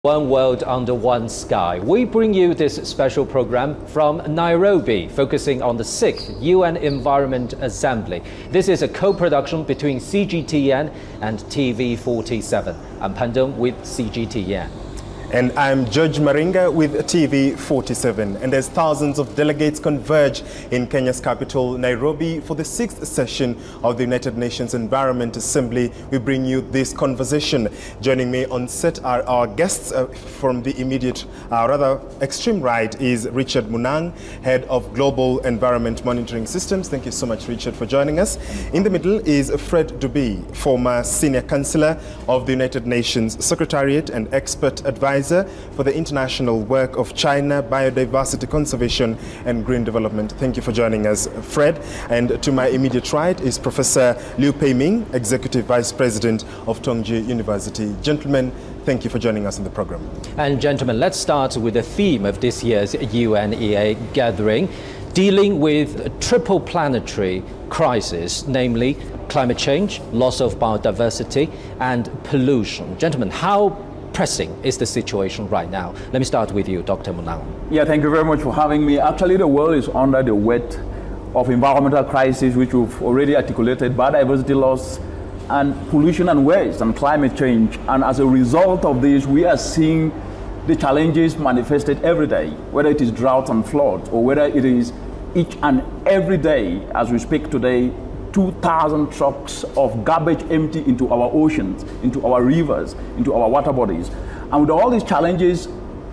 One World Under One Sky. We bring you this special program from Nairobi, focusing on the 6th UN Environment Assembly. This is a co-production between CGTN and TV47. I'm Pandong with CGTN. And I'm George Maringa with TV47. And as thousands of delegates converge in Kenya's capital, Nairobi, for the 6th session of the United Nations Environment Assembly, we bring you this conversation. Joining me on set are our guests from the immediate, rather extreme right is Richard Munang, Head of Global Environment Monitoring Systems. Thank you so much, Richard, for joining us. In the middle is Fred Duby, former Senior Counselor of the United Nations Secretariat and Expert Advisor for the international work of China, biodiversity conservation and green development. Thank you for joining us, Fred. And to my immediate right is Professor Liu Peiming, Executive Vice President of Tongji University. Gentlemen, thank you for joining us in the program. And gentlemen, let's start with the theme of this year's UNEA gathering, dealing with triple planetary crisis, namely climate change, loss of biodiversity and pollution. Gentlemen, how pressing is the situation right now? Let me start with you, Dr. Munang. Yeah, thank you very much for having me. Actually, the world is under the weight of environmental crisis, which we've already articulated, biodiversity loss and pollution and waste and climate change. And as a result of this, we are seeing the challenges manifested every day, whether it is drought and flood, or whether it is each and every day, as we speak today, 2,000 trucks of garbage empty into our oceans, into our rivers, into our water bodies. And with all these challenges,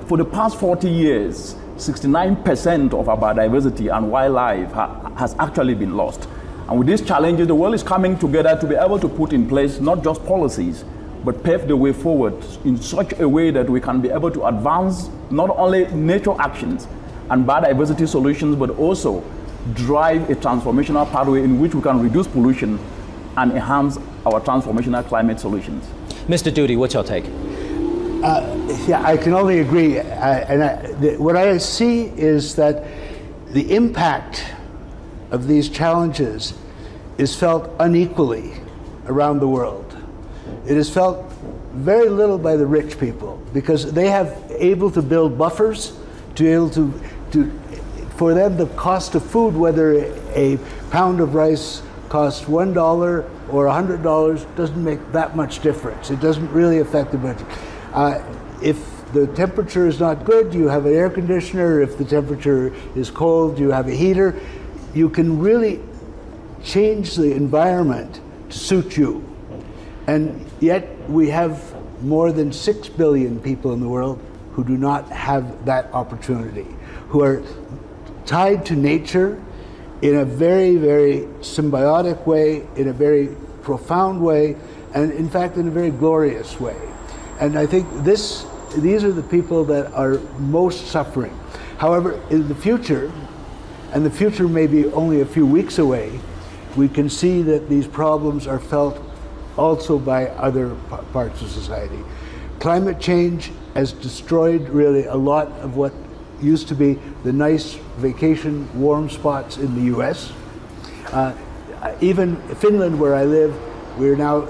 for the past 40 years, 69% of our biodiversity and wildlife has actually been lost. And with these challenges, the world is coming together to be able to put in place not just policies, but pave the way forward in such a way that we can be able to advance not only nature actions and biodiversity solutions, but also drive a transformational pathway in which we can reduce pollution and enhance our transformational climate solutions. Mr. Doody, what's your take? Yeah, I can only agree. What I see is that the impact of these challenges is felt unequally around the world. It is felt very little by the rich people because they have able to build buffers to be able to for them, the cost of food, whether a pound of rice costs $1 or $100, doesn't make that much difference. It doesn't really affect the budget. If the temperature is not good, you have an air conditioner. If the temperature is cold, you have a heater. You can really change the environment to suit you. And yet we have more than 6 billion people in the world who do not have that opportunity, who are tied to nature in a very, very symbiotic way, in a very profound way, and in fact in a very glorious way. And I think these are the people that are most suffering. However, in the future, and the future may be only a few weeks away, we can see that these problems are felt also by other parts of society. Climate change has destroyed really a lot of what used to be the nice vacation warm spots in the US. Even Finland, where I live, we're now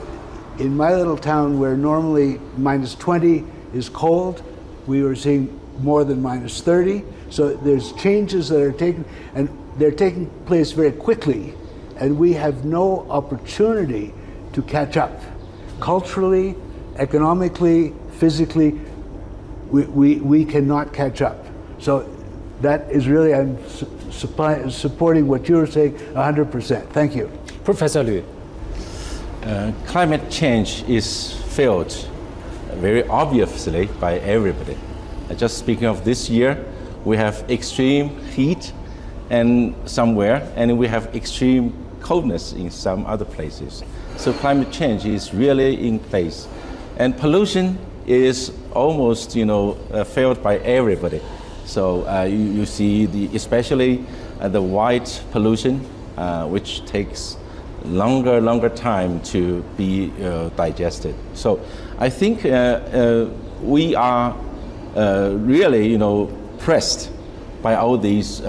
in my little town where normally -20 is cold, we were seeing more than -30. So there's changes that are taken, and they're taking place very quickly, and we have no opportunity to catch up. Culturally, economically, physically, we cannot catch up. So that is really, I'm supporting what you're saying 100%. Thank you. Professor Liu. Climate change is felt very obviously by everybody. Just speaking of this year, we have extreme heat and somewhere, and we have extreme coldness in some other places. So climate change is really in place. And pollution is almost, felt by everybody. So you see especially the white pollution, which takes longer time to be digested. So I think we are really, pressed by all these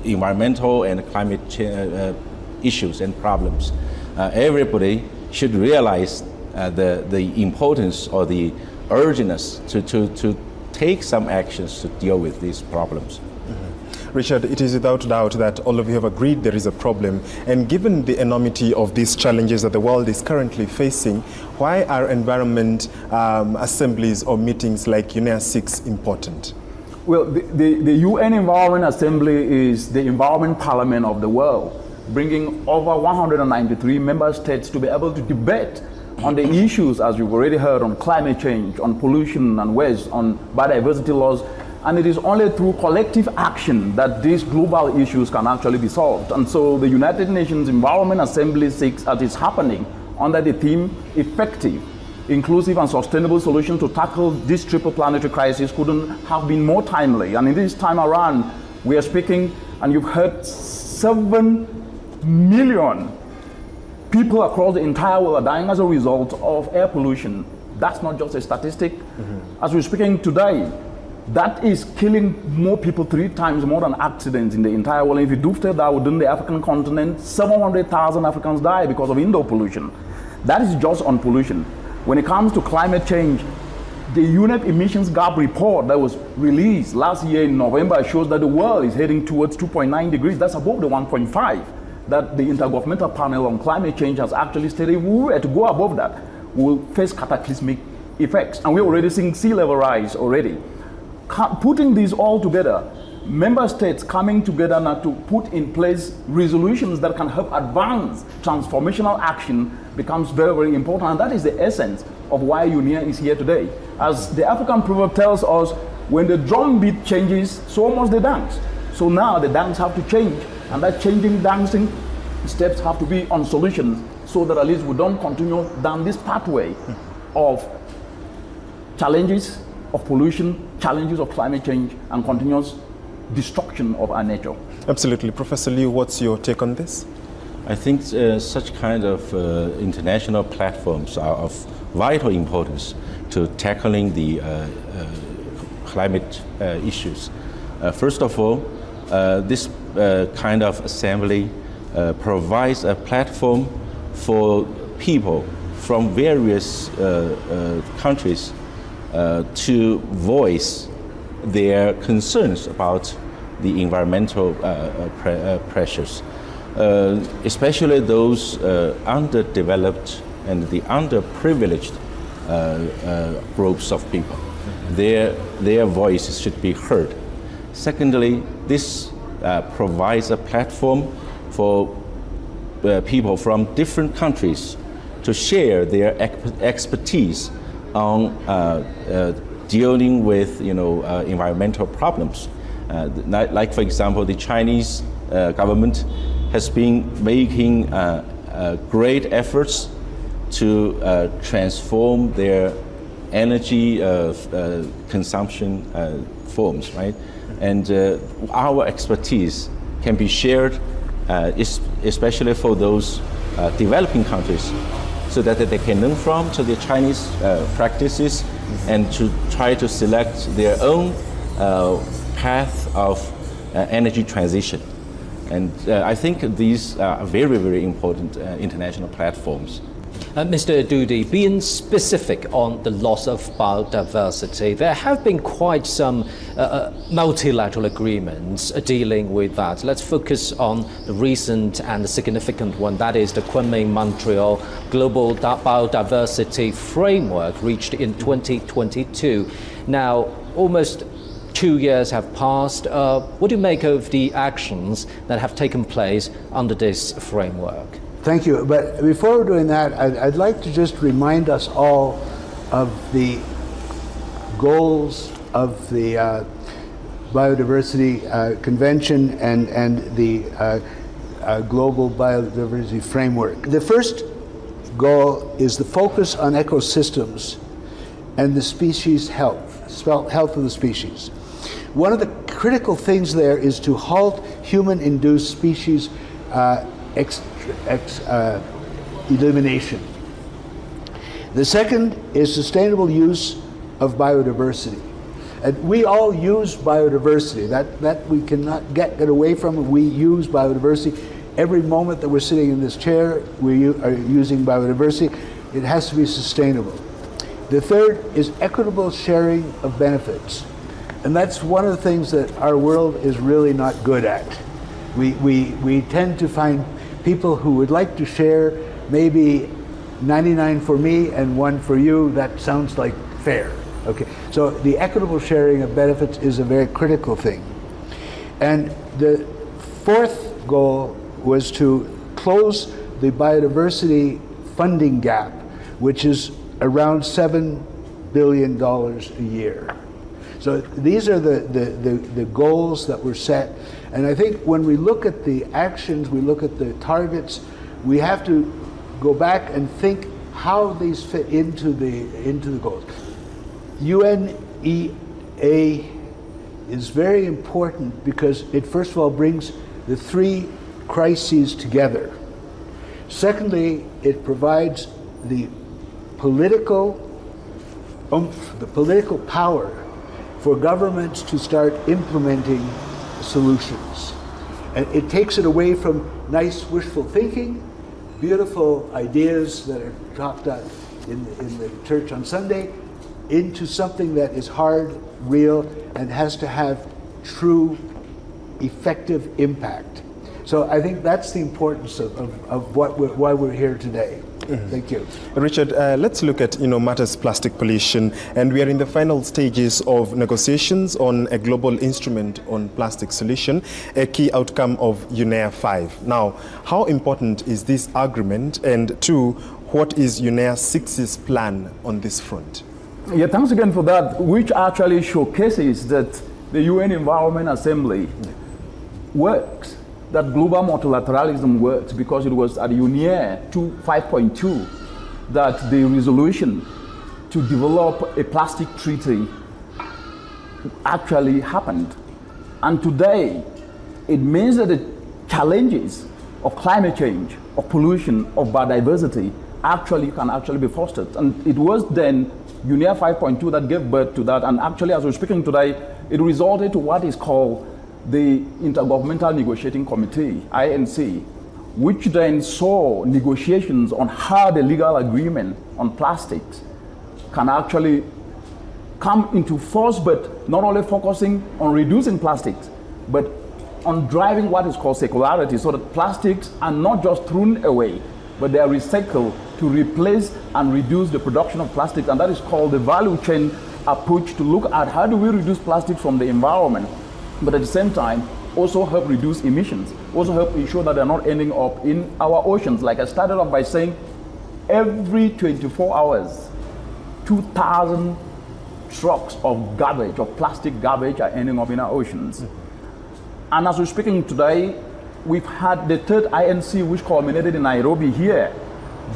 environmental and climate change issues and problems. Everybody should realize the importance or the urging us to take some actions to deal with these problems. Richard, it is without doubt that all of you have agreed there is a problem, and given the enormity of these challenges that the world is currently facing, why are environment assemblies or meetings like UNEA-6 important? Well, the UN Environment Assembly is the environment parliament of the world, bringing over 193 member states to be able to debate on the issues, as you've already heard, on climate change, on pollution and waste, on biodiversity laws. And it is only through collective action that these global issues can actually be solved. And so the United Nations Environment Assembly 6, as is happening under the theme Effective, Inclusive and Sustainable Solutions to Tackle this triple planetary crisis, couldn't have been more timely. And in this time around, we are speaking, and you've heard 7 million people across the entire world are dying as a result of air pollution. That's not just a statistic. As we're speaking today, that is killing more people 3 times more than accidents in the entire world. If you do that within the African continent, 700,000 Africans die because of indoor pollution. That is just on pollution. When it comes to climate change, the UNEP emissions gap report that was released last year in November shows that the world is heading towards 2.9 degrees. That's above the 1.5 that the Intergovernmental Panel on Climate Change has actually stated. If we were to go above that, we'll face cataclysmic effects. And we're already seeing sea level rise already. Putting these all together, member states coming together now to put in place resolutions that can help advance transformational action becomes very, very important. And that is the essence of why UNEA is here today. As the African proverb tells us, when the drum beat changes, so must the dance. So now the dance have to change, and that changing dancing steps have to be on solutions so that at least we don't continue down this pathway of challenges of pollution, challenges of climate change, and continuous destruction of our nature. Absolutely. Professor Liu, what's your take on this? I think such kind of international platforms are of vital importance to tackling the climate issues. First of all, this kind of assembly provides a platform for people from various countries to voice their concerns about the environmental pressures, especially those underdeveloped and the underprivileged groups of people. Their voices should be heard. Secondly, this provides a platform for people from different countries to share their expertise on dealing with environmental problems. Like for example, the Chinese government has been making great efforts to transform their energy consumption forms, right? And our expertise can be shared, especially for those developing countries, so that they can learn from the Chinese practices and to try to select their own path of energy transition. And I think these are very, very important international platforms. Mr. Dudi, being specific on the loss of biodiversity, there have been quite some multilateral agreements dealing with that. Let's focus on the recent and the significant one, that is the Kunming-Montreal Global Biodiversity Framework reached in 2022. Now, almost 2 years have passed. What do you make of the actions that have taken place under this framework? Thank you. But before we're doing that, I'd like to just remind us all of the goals of the Biodiversity Convention and the Global Biodiversity Framework. The first goal is the focus on ecosystems and the species health of the species. One of the critical things there is to halt human-induced species elimination. The second is sustainable use of biodiversity. And we all use biodiversity. That we cannot get away from. We use biodiversity. Every moment that we're sitting in this chair, we are using biodiversity. It has to be sustainable. The third is equitable sharing of benefits. And that's one of the things that our world is really not good at. We tend to find people who would like to share maybe 99 for me and 1 for you. That sounds like fair. Okay, so the equitable sharing of benefits is a very critical thing. And the fourth goal was to close the biodiversity funding gap, which is around $7 billion a year. So these are the goals that were set. And I think when we look at the actions, we look at the targets, we have to go back and think how these fit into the goals. UNEA is very important because it first of all brings the 3 crises together. Secondly, it provides the political oomph, the political power for governments to start implementing solutions. And it takes it away from nice wishful thinking, beautiful ideas that are talked about in the church on Sunday, into something that is hard, real, and has to have true, effective impact. So I think that's the importance of why we're here today. Thank you. Richard, let's look at matters plastic pollution, and we are in the final stages of negotiations on a global instrument on plastic solution, a key outcome of UNEA-5. Now, how important is this agreement, and 2, what is UNEA-6's plan on this front? Yeah, thanks again for that, which actually showcases that the UN Environment Assembly works, that global multilateralism works, because it was at UNEA 5.2 that the resolution to develop a plastic treaty actually happened. And today, it means that the challenges of climate change, of pollution, of biodiversity can be fostered. And it was then UNEA 5.2 that gave birth to that. And actually, as we're speaking today, it resulted to what is called the Intergovernmental Negotiating Committee, INC, which then saw negotiations on how the legal agreement on plastics can actually come into force, but not only focusing on reducing plastics, but on driving what is called circularity, so that plastics are not just thrown away, but they are recycled to replace and reduce the production of plastics. And that is called the value chain approach, to look at how do we reduce plastic from the environment, but at the same time also help reduce emissions, also help ensure that they're not ending up in our oceans. Like I started off by saying, every 24 hours, 2,000 trucks of garbage, of plastic garbage, are ending up in our oceans. And as we're speaking today, we've had the third INC, which culminated in Nairobi here,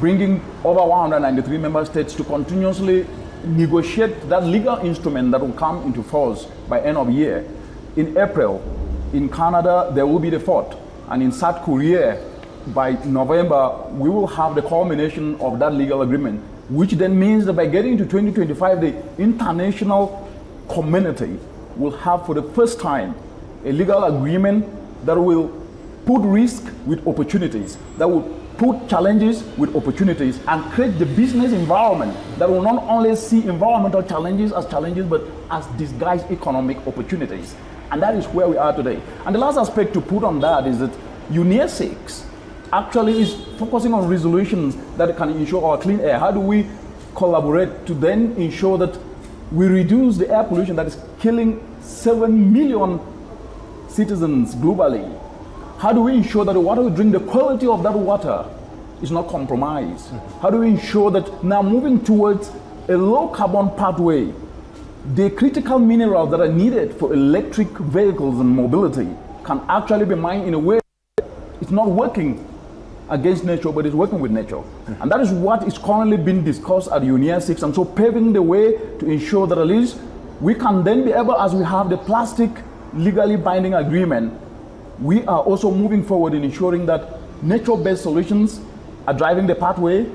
bringing over 193 member states to continuously negotiate that legal instrument that will come into force by end of year. In April, in Canada, there will be the 4th. And in South Korea, by November, we will have the culmination of that legal agreement, which then means that by getting to 2025, the international community will have for the first time a legal agreement that will put risk with opportunities, that will put challenges with opportunities, and create the business environment that will not only see environmental challenges as challenges, but as disguised economic opportunities. And that is where we are today. And the last aspect to put on that is that UNEA-6 actually is focusing on resolutions that can ensure our clean air. How do we collaborate to then ensure that we reduce the air pollution that is killing 7 million citizens globally? How do we ensure that the water we drink, the quality of that water is not compromised? How do we ensure that now moving towards a low carbon pathway, the critical minerals that are needed for electric vehicles and mobility can actually be mined in a way that it's not working against nature, but it's working with nature. And that is what is currently being discussed at UNEA-6, and so paving the way to ensure that at least we can then be able, as we have the plastic legally binding agreement, we are also moving forward in ensuring that nature-based solutions are driving the pathway,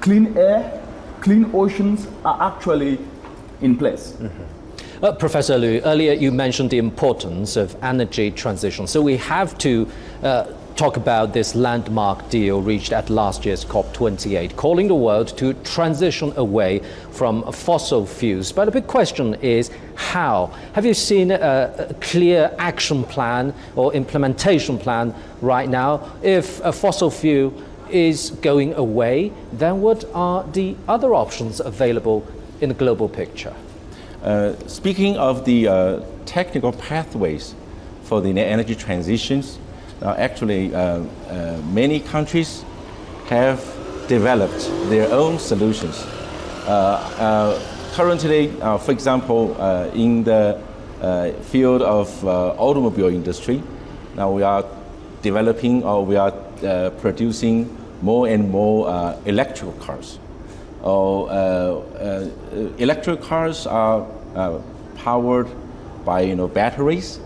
clean air, clean oceans are actually in place. Professor Liu, earlier you mentioned the importance of energy transition. So we have to talk about this landmark deal reached at last year's COP28, calling the world to transition away from fossil fuels. But the big question is how? Have you seen a clear action plan or implementation plan right now? If a fossil fuel is going away, then what are the other options available in the global picture? Speaking of the technical pathways for the energy transitions, actually, many countries have developed their own solutions. Currently, for example, in the field of automobile industry, now we are developing or we are producing more and more electrical cars. Electric cars are powered by batteries.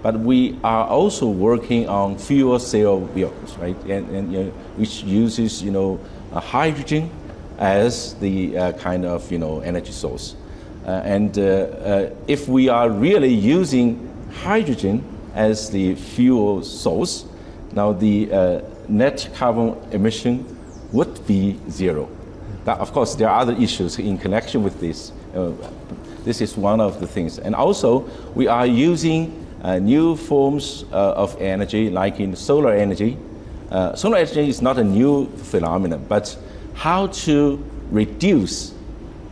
But we are also working on fuel cell vehicles, right? And which uses hydrogen as the kind of energy source. And if we are really using hydrogen as the fuel source, now the net carbon emission would be zero. Now, of course, there are other issues in connection with this. This is one of the things. And also, we are using new forms of energy, like in solar energy. Solar energy is not a new phenomenon, but how to reduce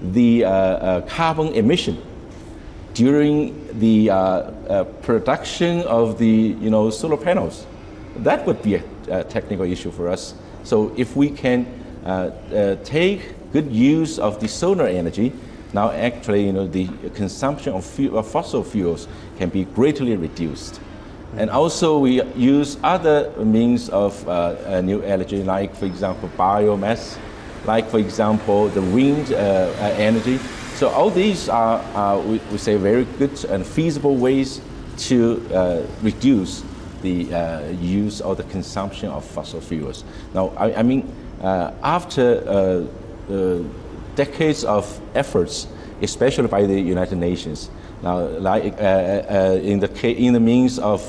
the carbon emission during the production of the solar panels. That would be a technical issue for us. So if we can take good use of the solar energy, now actually the consumption of fossil fuels can be greatly reduced. And also we use other means of new energy, like for example biomass, like for example the wind energy. So all these are we say very good and feasible ways to reduce the use or the consumption of fossil fuels. Now I mean after decades of efforts, especially by the United Nations, now like in the means of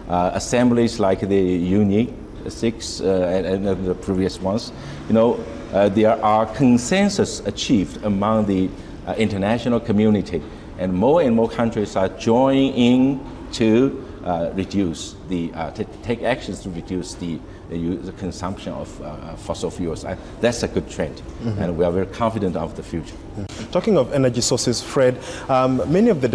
assemblies like the UNEA-6 and the previous ones, there are consensus achieved among the international community, and more countries are joining in to reduce take actions to reduce the consumption of fossil fuels. And that's a good trend, and we are very confident of the future. Talking of energy sources, Fred, many of the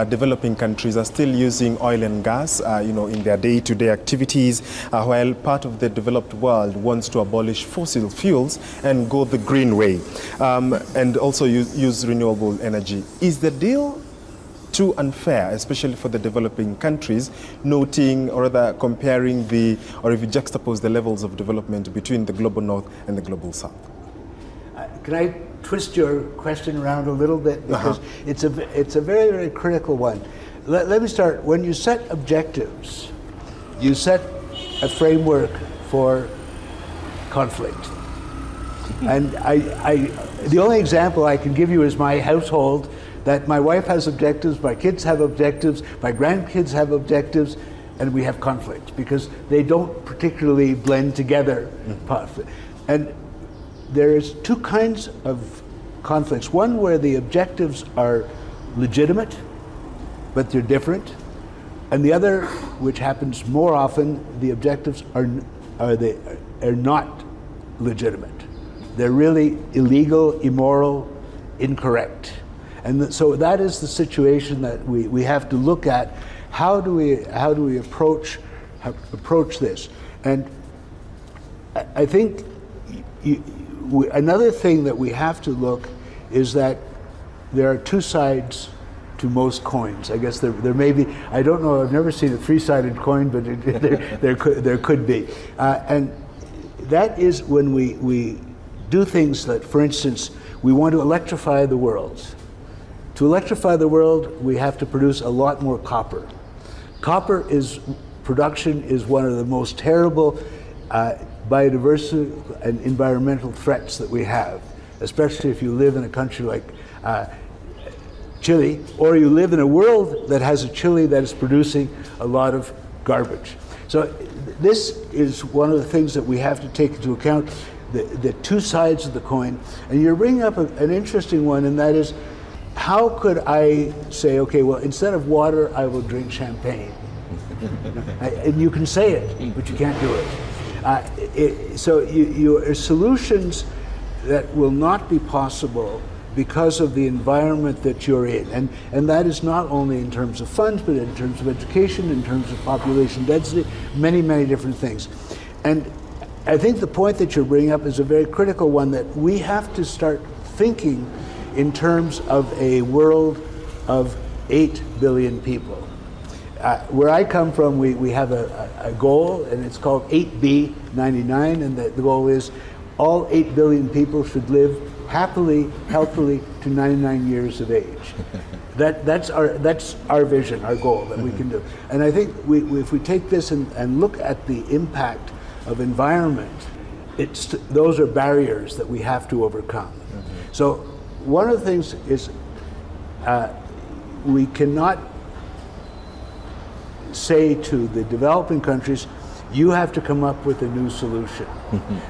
developing countries are still using oil and gas, in their day-to-day activities, while part of the developed world wants to abolish fossil fuels and go the green way, and also use renewable energy. Is the deal too unfair, especially for the developing countries, noting or rather comparing or if you juxtapose the levels of development between the global north and the global south? Can I twist your question around a little bit, because it's a very, very critical one. Let me start. When you set objectives, you set a framework for conflict. And the only example I can give you is my household, that my wife has objectives, my kids have objectives, my grandkids have objectives, and we have conflicts because they don't particularly blend together. And there's two kinds of conflicts. One where the objectives are legitimate, but they're different. And the other, which happens more often, the objectives are not legitimate. They're really illegal, immoral, incorrect. And so that is the situation that we have to look at. How do we approach this? And I think another thing that we have to look is that there are two sides to most coins. I guess there may be. I don't know. I've never seen a three-sided coin, but there could be. And that is when we do things that, for instance, we want to electrify the world. To electrify the world, we have to produce a lot more copper. Copper production is one of the most terrible biodiversity and environmental threats that we have, especially if you live in a country like Chile, or you live in a world that has a Chile that is producing a lot of garbage. So this is one of the things that we have to take into account, the two sides of the coin. And you're bringing up an interesting one, and that is, how could I say, okay, well, instead of water, I will drink champagne? And you can say it, but you can't do it. So your solutions that will not be possible because of the environment that you're in. And that is not only in terms of funds, but in terms of education, in terms of population density, many, many different things. And I think the point that you're bringing up is a very critical one, that we have to start thinking in terms of a world of 8 billion people. Where I come from, we have a goal, and it's called 8B99, and the goal is all 8 billion people should live happily, healthily to 99 years of age. That's our vision, our goal that we can do. And I think if we take this and look at the impact of environment, those are barriers that we have to overcome. So one of the things is we cannot say to the developing countries, you have to come up with a new solution.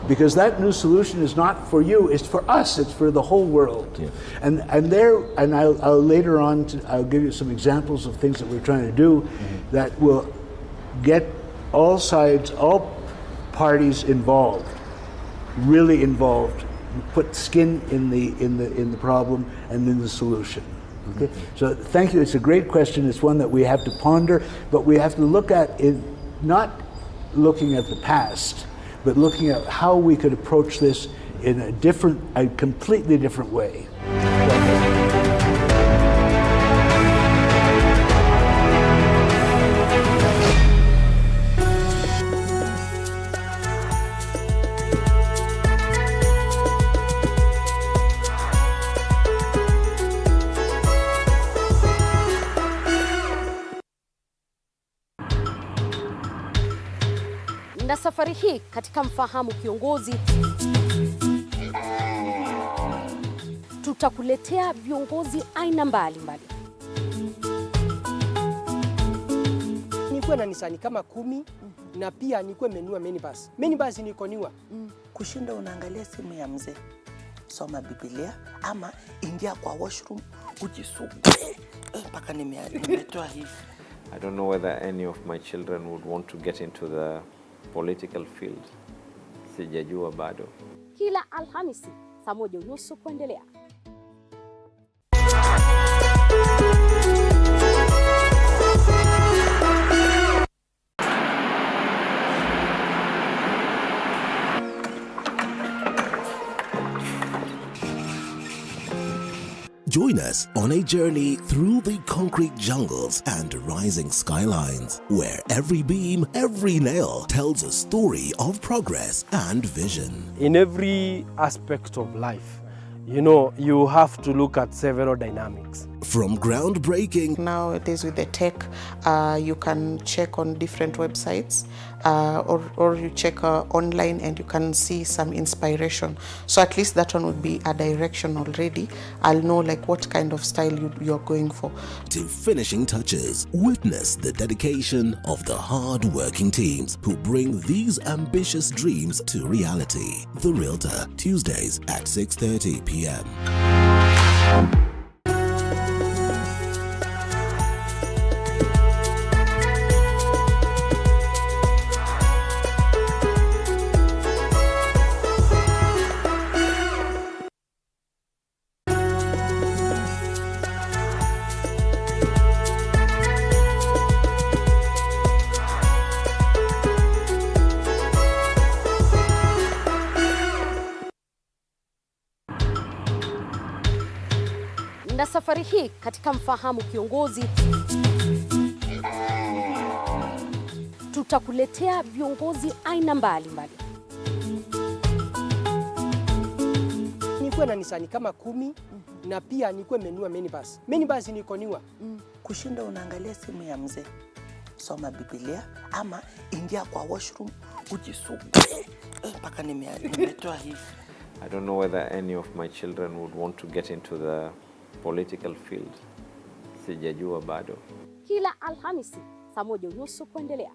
Because that new solution is not for you, it's for us, it's for the whole world. Yeah. And I'll later on, I'll give you some examples of things that we're trying to do that will get all sides, all parties involved, really involved, put skin in the problem and in the solution. Okay? So thank you, it's a great question, it's one that we have to ponder, but we have to look at it, not looking at the past, but looking at how we could approach this in a completely different way. Na safari hii katika Mfahamu Kiongozi tutakuletea viongozi aina mbalimbali. Nikuwe na Nisani kama 10 na pia nikuwe menua minibus. Minibus niko niwa. Kushinda unaangalia simu ya mzee, soma Biblia ama ingia kwa washroom ujisugue mpaka nimetoa hivi. I don't know whether any of my children would want to get into the political field. Sijajua bado. Kila Alhamisi saa 1:30 kuendelea. Join us on a journey through the concrete jungles and rising skylines, where every beam, every nail tells a story of progress and vision. In every aspect of life, you know, you have to look at several dynamics. From groundbreaking, Nowadays with the tech, you can check on different websites or you check online and you can see some inspiration. So at least that one would be a direction already. I'll know like what kind of style you're going for. to finishing touches. Witness the dedication of the hard-working teams who bring these ambitious dreams to reality. The Realtor, Tuesdays at 6:30 p.m. Na safari hii katika Mfahamu Kiongozi tutakuletea viongozi aina mbalimbali. Nikuwe na Nisani kama 10 na pia nikuwe menua minibus. Minibus niko niwa. Kushinda unaangalia simu ya mzee, soma Biblia ama ingia kwa washroom ujisugue mpaka nimetoa hivi. I don't know whether any of my children would want to get into the political field. Sijajua bado. Kila Alhamisi saa 1:30 kuendelea.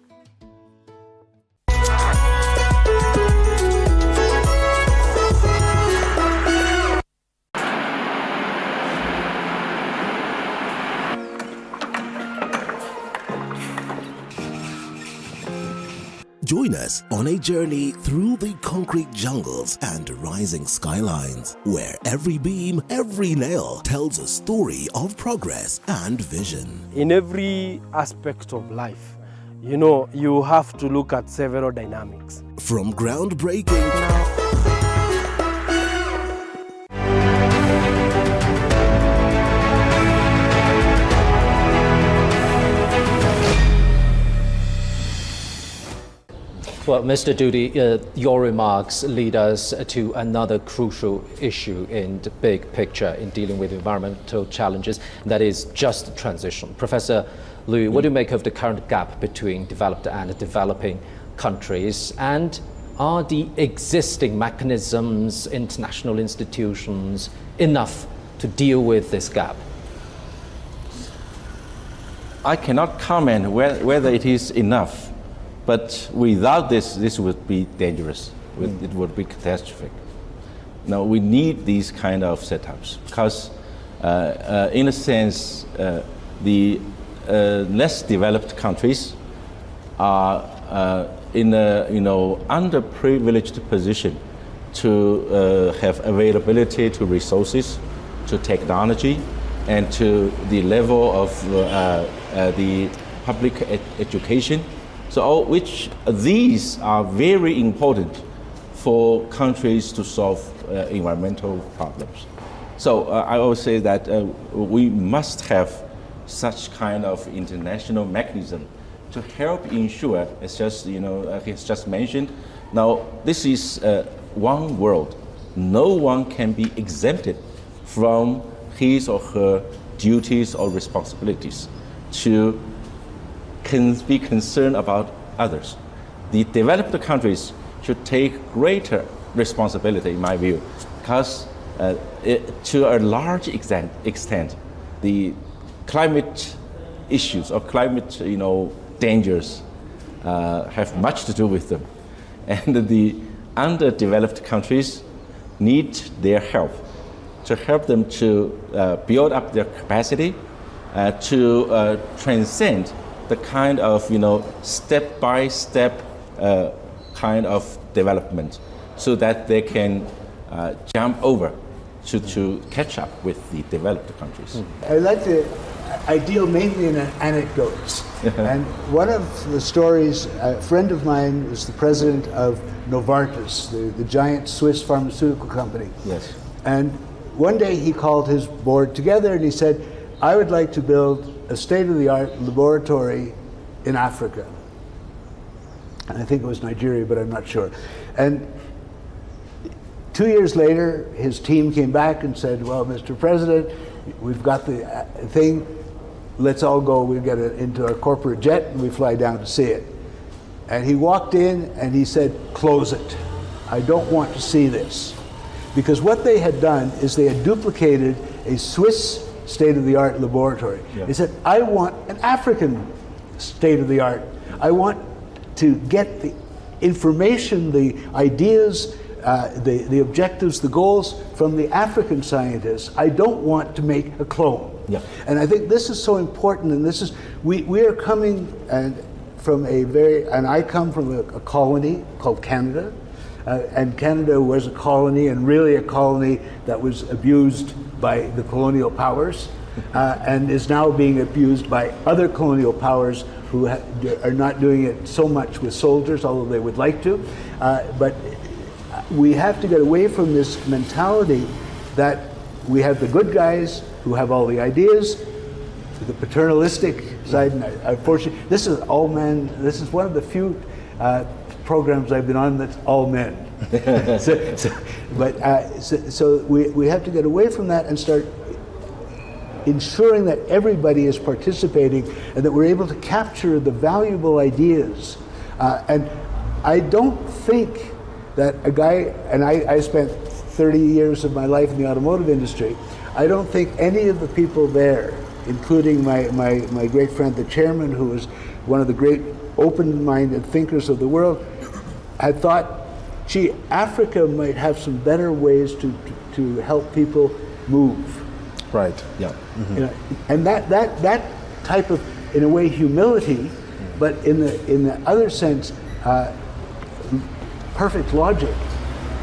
Join us on a journey through the concrete jungles and rising skylines, where every beam, every nail tells a story of progress and vision. In every aspect of life, you know, you have to look at several dynamics. From groundbreaking Well, Mr. Duty, your remarks lead us to another crucial issue in the big picture in dealing with environmental challenges, that is just transition. Professor Liu, what do you make of the current gap between developed and developing countries? And are the existing mechanisms, international institutions, enough to deal with this gap? I cannot comment whether it is enough. But without this would be dangerous. It would be catastrophic. Now, we need these kind of setups because, in a sense, the less developed countries are in a underprivileged position to have availability to resources, to technology, and to the level of the public education. So which these are very important for countries to solve environmental problems. So I always say that we must have such kind of international mechanism to help ensure, as just mentioned. Now this is one world. No one can be exempted from his or her duties or responsibilities to can be concerned about others. The developed countries should take greater responsibility, in my view, because to a large extent, the climate issues or climate dangers have much to do with them, and the underdeveloped countries need their help to help them to build up their capacity to transcend the kind of step-by-step kind of development, so that they can jump over to catch up with the developed countries. I deal mainly in anecdotes. And one of the stories, a friend of mine was the president of Novartis, the giant Swiss pharmaceutical company. Yes. And one day he called his board together and he said, I would like to build a state-of-the-art laboratory in Africa. And I think it was Nigeria, but I'm not sure. And 2 years later, his team came back and said, well, Mr. President, we've got the thing, let's all go, we get it into our corporate jet and we fly down to see it. And he walked in and he said, close it. I don't want to see this. Because what they had done is they had duplicated a Swiss state-of-the-art laboratory. Yeah. They said, I want an African state-of-the-art. I want to get the information, the ideas, the objectives, the goals from the African scientists. I don't want to make a clone. Yeah. And I think this is so important, and this is, we are coming from and I come from a colony called Canada, and Canada was a colony, and really a colony that was abused by the colonial powers, and is now being abused by other colonial powers who are not doing it so much with soldiers, although they would like to. But we have to get away from this mentality that we have the good guys who have all the ideas, the paternalistic side. And unfortunately, this is all men. This is one of the few programs I've been on that's all men. So we have to get away from that and start ensuring that everybody is participating and that we're able to capture the valuable ideas. And I don't think that a guy, and I spent 30 years of my life in the automotive industry, I don't think any of the people there, including my great friend, the chairman, who was one of the great open-minded thinkers of the world, had thought, gee, Africa might have some better ways to help people move. Right. Yeah. Mm-hmm. You know, and that type of, in a way, humility, but in the other sense, perfect logic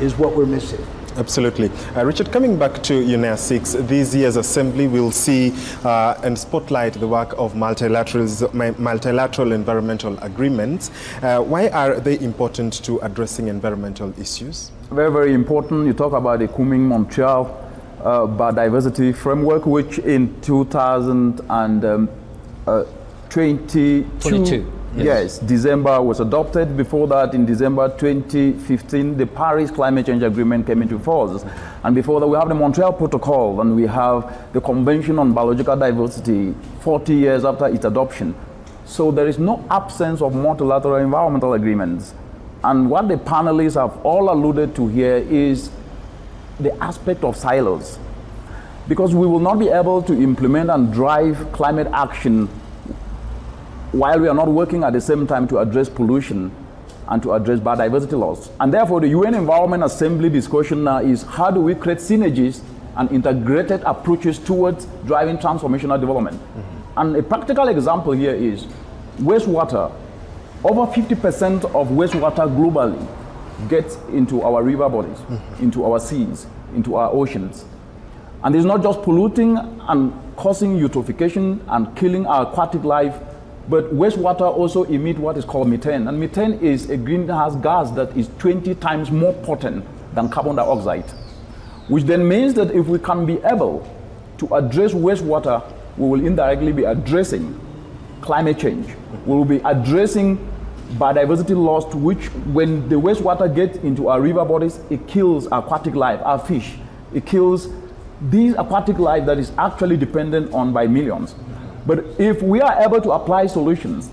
is what we're missing. Absolutely. Richard, coming back to UNEA-6, this year's assembly will see and spotlight the work of multilateral environmental agreements. Why are they important to addressing environmental issues? Very, very important. You talk about the Kunming-Montreal Biodiversity Framework, which in 2022. Yes, December was adopted. Before that, in December 2015, the Paris Climate Change Agreement came into force. And before that, we have the Montreal Protocol, and we have the Convention on Biological Diversity 40 years after its adoption. So there is no absence of multilateral environmental agreements. And what the panelists have all alluded to here is the aspect of silos. Because we will not be able to implement and drive climate action while we are not working at the same time to address pollution and to address biodiversity loss. And therefore, the UN Environment Assembly discussion now is how do we create synergies and integrated approaches towards driving transformational development. And a practical example here is wastewater. Over 50% of wastewater globally gets into our river bodies, into our seas, into our oceans. And it's not just polluting and causing eutrophication and killing our aquatic life, but wastewater also emit what is called methane. And methane is a greenhouse gas that is 20 times more potent than carbon dioxide, which then means that if we can be able to address wastewater, we will indirectly be addressing climate change. We will be addressing biodiversity loss, which when the wastewater gets into our river bodies, it kills aquatic life, our fish. It kills these aquatic life that is actually dependent on by millions. But if we are able to apply solutions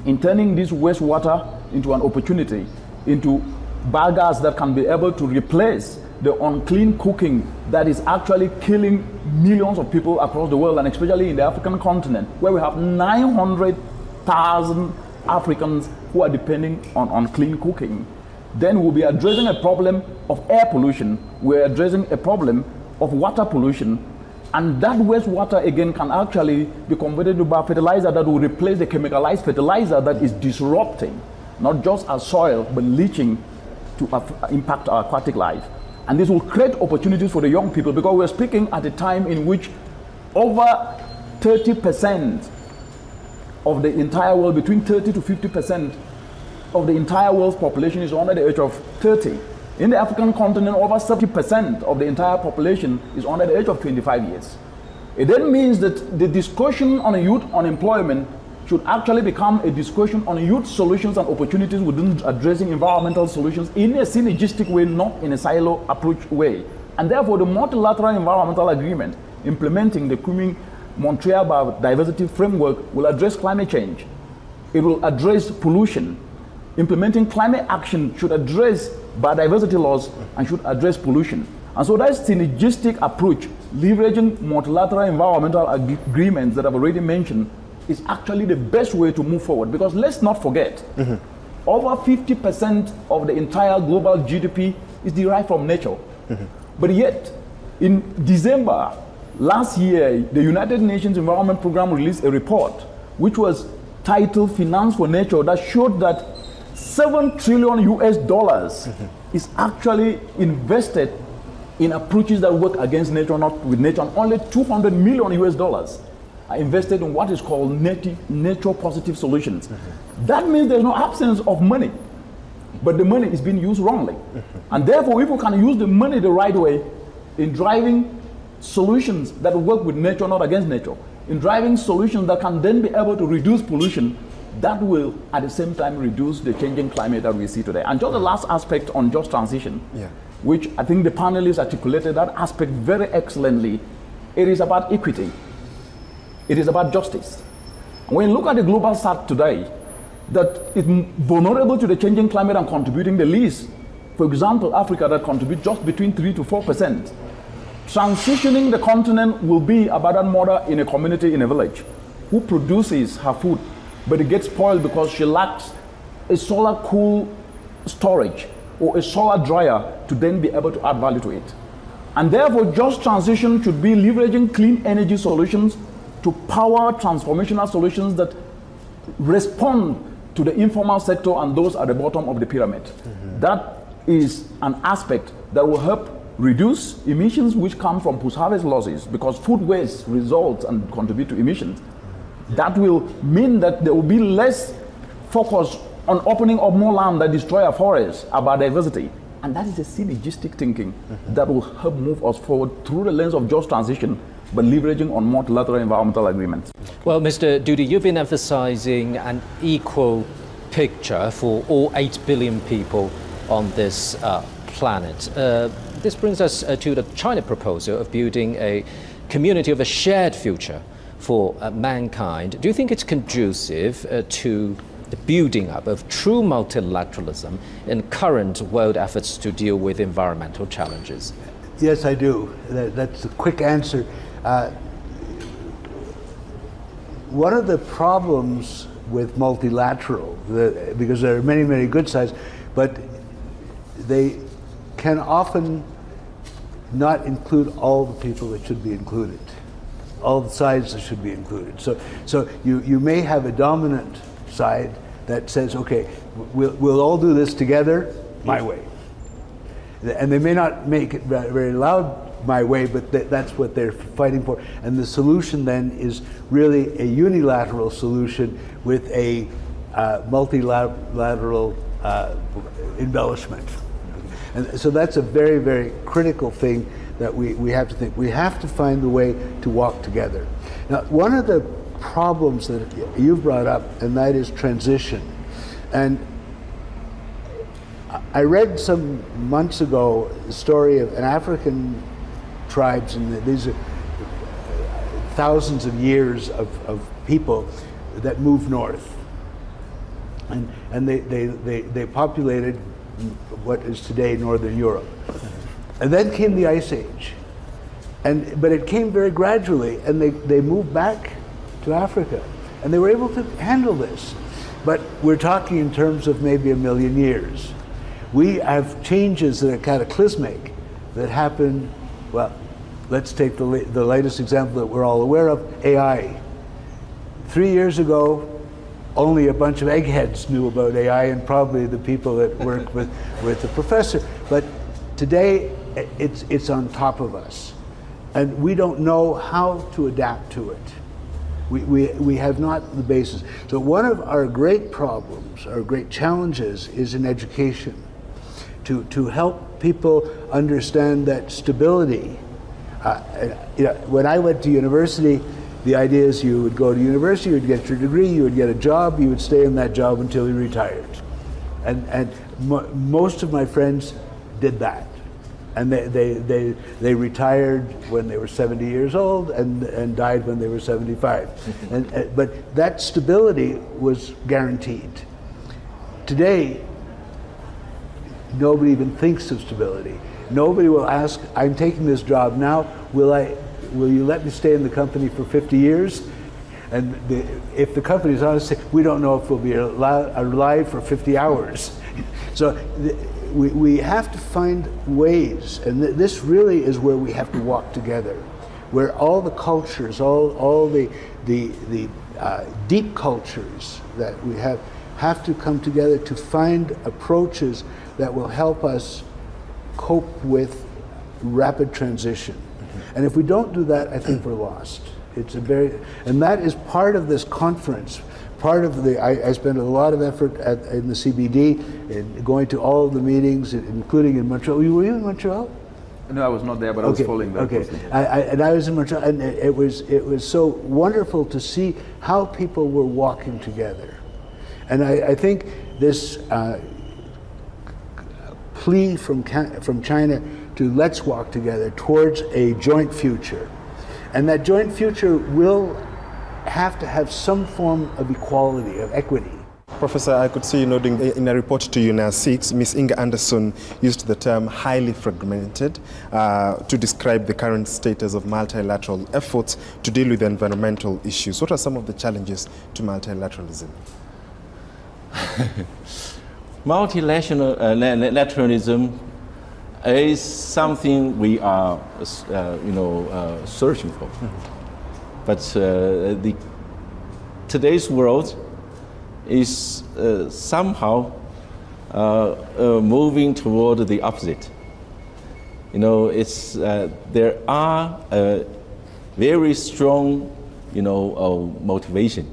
in turning this wastewater into an opportunity, into biogas that can be able to replace the unclean cooking that is actually killing millions of people across the world, and especially in the African continent, where we have 900,000 Africans who are depending on unclean cooking, then we'll be addressing a problem of air pollution, we're addressing a problem of water pollution, and that wastewater again can actually be converted to biofertilizer that will replace the chemicalized fertilizer that is disrupting not just our soil but leaching to impact our aquatic life. And this will create opportunities for the young people, because we're speaking at a time in which over 30% of the entire world, between 30 to 50% of the entire world's population is under the age of 30. In the African continent, over 70% of the entire population is under the age of 25 years. It then means that the discussion on youth unemployment should actually become a discussion on youth solutions and opportunities within addressing environmental solutions in a synergistic way, not in a silo approach way. And therefore, the multilateral environmental agreement implementing the Kunming-Montreal Biodiversity Framework will address climate change. It will address pollution. Implementing climate action should address biodiversity loss and should address pollution. And so that synergistic approach, leveraging multilateral environmental agreements that I've already mentioned, is actually the best way to move forward. Because let's not forget, over 50% of the entire global GDP is derived from nature. But yet, in December last year, the United Nations Environment Programme released a report which was titled Finance for Nature, that showed that $7 trillion is actually invested in approaches that work against nature, not with nature, and only $200 million are invested in what is called nature positive solutions. That means there's no absence of money, but the money is being used wrongly. And therefore, if we can use the money the right way in driving solutions that work with nature, not against nature, in driving solutions that can then be able to reduce pollution, that will at the same time reduce the changing climate that we see today. And just the last aspect on just transition, which I think the panelists articulated that aspect very excellently. It is about equity. It is about justice. When you look at the global south today, that is vulnerable to the changing climate and contributing the least. For example, Africa, that contributes just between 3 to 4%. Transitioning the continent will be about that mother in a community, in a village, who produces her food, but it gets spoiled because she lacks a solar cool storage or a solar dryer to then be able to add value to it. And therefore, just transition should be leveraging clean energy solutions to power transformational solutions that respond to the informal sector and those at the bottom of the pyramid. That is an aspect that will help reduce emissions which come from post-harvest losses, because food waste results and contribute to emissions. That will mean that there will be less focus on opening up more land that destroy our forests, our biodiversity. And that is a synergistic thinking that will help move us forward through the lens of just transition, but leveraging on multilateral environmental agreements. Well, Mr. Dudi, you've been emphasizing an equal picture for all 8 billion people on this planet. This brings us to the China proposal of building a community of a shared future for mankind. Do you think it's conducive to the building up of true multilateralism in current world efforts to deal with environmental challenges? Yes, I do. That's a quick answer. One of the problems with multilateral, because there are many, many good sides, but they can often not include all the people that should be included, all the sides that should be included. So you may have a dominant side that says, okay, we'll all do this together, my way. And they may not make it very loud, my way, but that's what they're fighting for. And the solution then is really a unilateral solution with a multilateral embellishment. And so that's a very, very critical thing that we have to think. We have to find a way to walk together. Now, one of the problems that you've brought up, and that is transition. And I read some months ago the story of an African tribes, and these are thousands of years of people that moved north. And they populated what is today Northern Europe. And then came the Ice Age. But it came very gradually, and they moved back to Africa. And they were able to handle this. But we're talking in terms of maybe 1 million years. We have changes that are cataclysmic that happen, well, let's take the latest example that we're all aware of, AI. 3 years ago, only a bunch of eggheads knew about AI, and probably the people that work with the professor. But today, it's on top of us. And we don't know how to adapt to it. We have not the basis. So one of our great problems, our great challenges, is in education. To help people understand that stability. When I went to university, the idea is you would go to university, you would get your degree, you would get a job, you would stay in that job until you retired. And most of my friends did that. And they retired when they were 70 years old and died when they were 75. But that stability was guaranteed. Today, nobody even thinks of stability. Nobody will ask, I'm taking this job now, will you let me stay in the company for 50 years? And if the company is honest, we don't know if we'll be alive for 50 hours. So we have to find ways, and this really is where we have to walk together, where all the cultures, all the deep cultures that we have to come together to find approaches that will help us cope with rapid transition. And if we don't do that, I think we're lost. And that is part of this conference. Part of I spent a lot of effort in the CBD, in going to all of the meetings, including in Montreal. Were you in Montreal? No, I was not there, but I was following that. Okay, and I was in Montreal, and it was so wonderful to see how people were walking together. And I think this plea from China to let's walk together towards a joint future. And that joint future will have to have some form of equality, of equity. Professor, I could see you noting in a report to UNEA-6, Ms. Inga Anderson used the term highly fragmented to describe the current status of multilateral efforts to deal with environmental issues. What are some of the challenges to multilateralism? Multilateralism is something we are, searching for. But today's world is somehow moving toward the opposite. You know, it's there are very strong, you know, motivation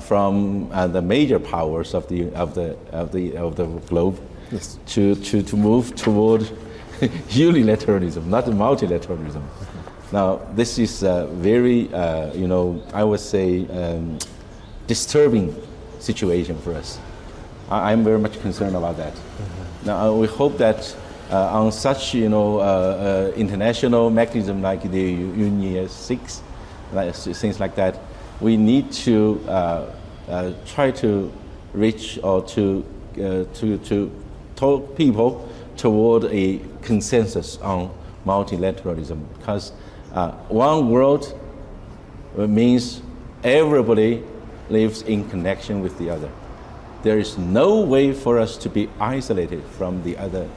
from the major powers of the globe, yes, to move toward unilateralism, not multilateralism. Now, this is a very, you know, I would say, disturbing situation for us. I'm very much concerned about that. Mm-hmm. Now, we hope that on such, you know, international mechanism like the UNEA-6, things like that, we need to try to reach or to talk people toward a consensus on multilateralism, because one world means everybody lives in connection with the other. There is no way for us to be isolated from the other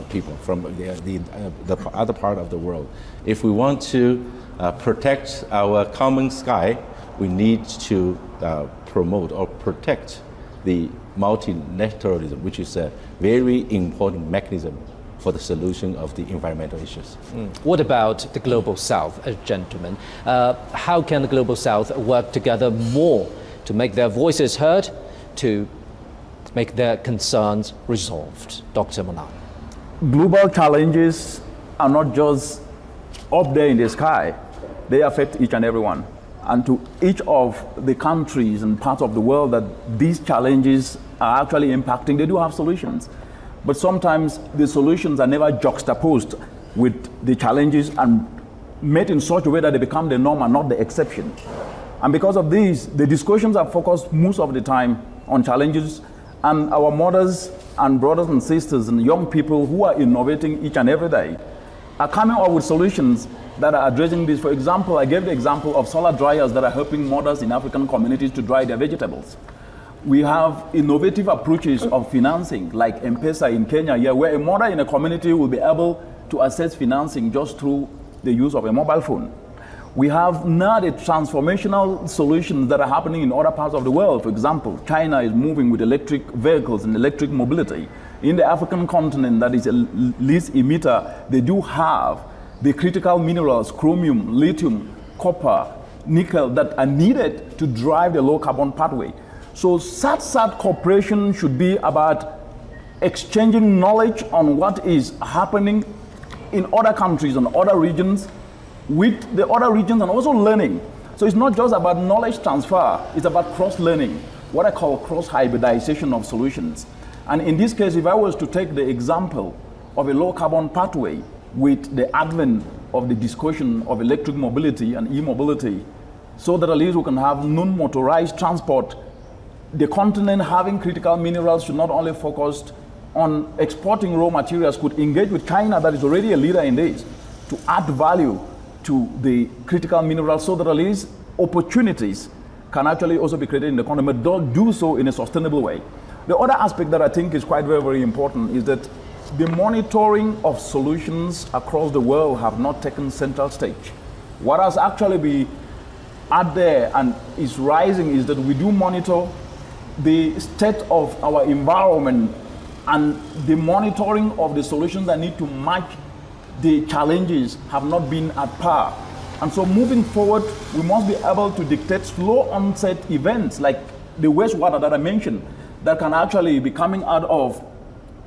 people, from the other part of the world. If we want to protect our common sky, we need to promote or protect the multilateralism, which is a very important mechanism for the solution of the environmental issues. What about the Global South, gentlemen? How can the Global South work together more to make their voices heard, to make their concerns resolved? Dr. Monan. Global challenges are not just up there in the sky. They affect each and every one. And to each of the countries and parts of the world that these challenges are actually impacting, they do have solutions. But sometimes the solutions are never juxtaposed with the challenges and made in such a way that they become the norm and not the exception. And because of this, the discussions are focused most of the time on challenges, and our mothers and brothers and sisters and young people who are innovating each and every day are coming up with solutions that are addressing this. For example, I gave the example of solar dryers that are helping mothers in African communities to dry their vegetables. We have innovative approaches of financing, like M-Pesa in Kenya here, where a mother in a community will be able to access financing just through the use of a mobile phone. We have now the transformational solutions that are happening in other parts of the world. For example, China is moving with electric vehicles and electric mobility. In the African continent, that is a least emitter, they do have the critical minerals, chromium, lithium, copper, nickel, that are needed to drive the low carbon pathway. So SAT cooperation should be about exchanging knowledge on what is happening in other countries and other regions with the other regions, and also learning. So it's not just about knowledge transfer, it's about cross-learning, what I call cross-hybridization of solutions. And in this case, if I was to take the example of a low-carbon pathway with the advent of the discussion of electric mobility and e-mobility, so that at least we can have non-motorized transport, the continent having critical minerals should not only focus on exporting raw materials, could engage with China, that is already a leader in this, to add value to the critical minerals, so that at least opportunities can actually also be created in the economy, but don't do so in a sustainable way. The other aspect that I think is quite very, very important is that the monitoring of solutions across the world have not taken central stage. What has actually been out there and is rising is that we do monitor the state of our environment, and the monitoring of the solutions that need to match the challenges have not been at par. And so moving forward, we must be able to dictate slow onset events like the wastewater that I mentioned, that can actually be coming out of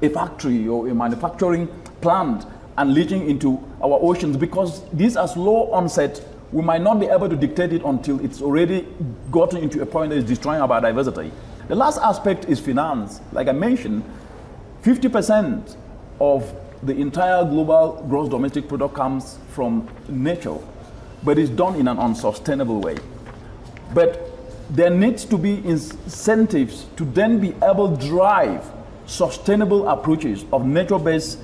a factory or a manufacturing plant and leaching into our oceans. Because these are slow onset, we might not be able to dictate it until it's already gotten into a point that is destroying our biodiversity. The last aspect is finance. Like I mentioned, 50% of the entire global gross domestic product comes from nature, but it's done in an unsustainable way. But there needs to be incentives to then be able to drive sustainable approaches of nature-based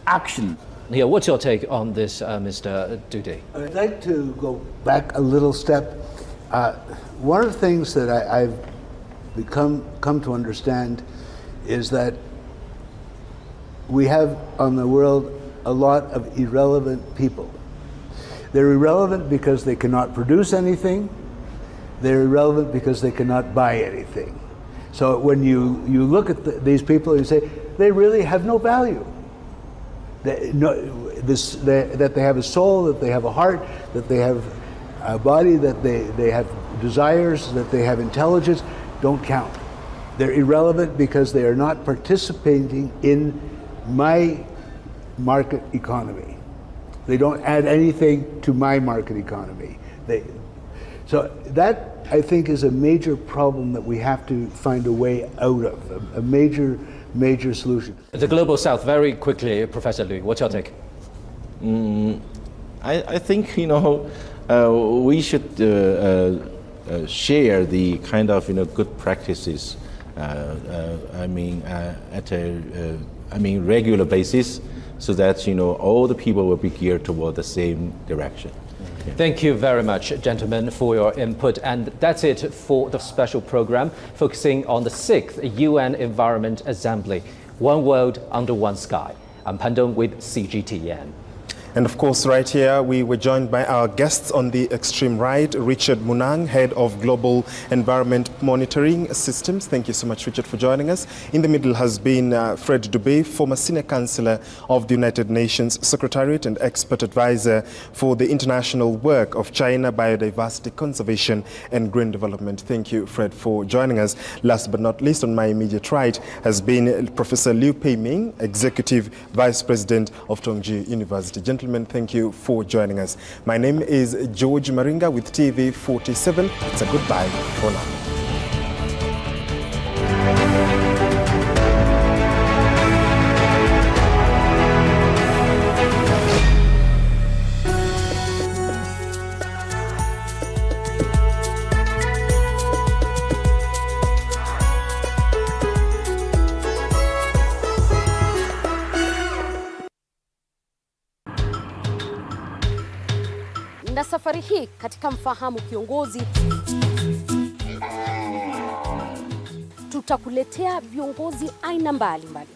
action. Yeah, what's your take on this, Mr. Dude? I'd like to go back a little step. One of the things that I've come to understand is that we have on the world a lot of irrelevant people. They're irrelevant because they cannot produce anything. They're irrelevant because they cannot buy anything. So when you look at these people, you say, they really have no value. That they have a soul, that they have a heart, that they have a body, that they have desires, that they have intelligence, don't count. They're irrelevant because they are not participating in my market economy. They don't add anything to my market economy. So that, I think, is a major problem that we have to find a way out of, a major solution. The Global South, very quickly, Professor Liu, what's your take? I think, we should share the kind of, good practices, at a regular basis, so that, all the people will be geared toward the same direction. Yeah. Thank you very much, gentlemen, for your input. And that's it for the special program focusing on the 6th UN Environment Assembly, One World Under One Sky. I'm Pan Dong with CGTN. And of course, right here, we were joined by our guests on the extreme right, Richard Munang, Head of Global Environment Monitoring Systems. Thank you so much, Richard, for joining us. In the middle has been Fred Dubé, former Senior Counselor of the United Nations Secretariat and Expert Advisor for the international work of China, Biodiversity, Conservation and Green Development. Thank you, Fred, for joining us. Last but not least, on my immediate right has been Professor Liu Peiming, Executive Vice President of Tongji University. Gentlemen, thank you for joining us. My name is George Maringa with TV 47. It's a goodbye for now. Na safari hii katika Mfahamu Kiongozi tutakuletea viongozi aina mbalimbali.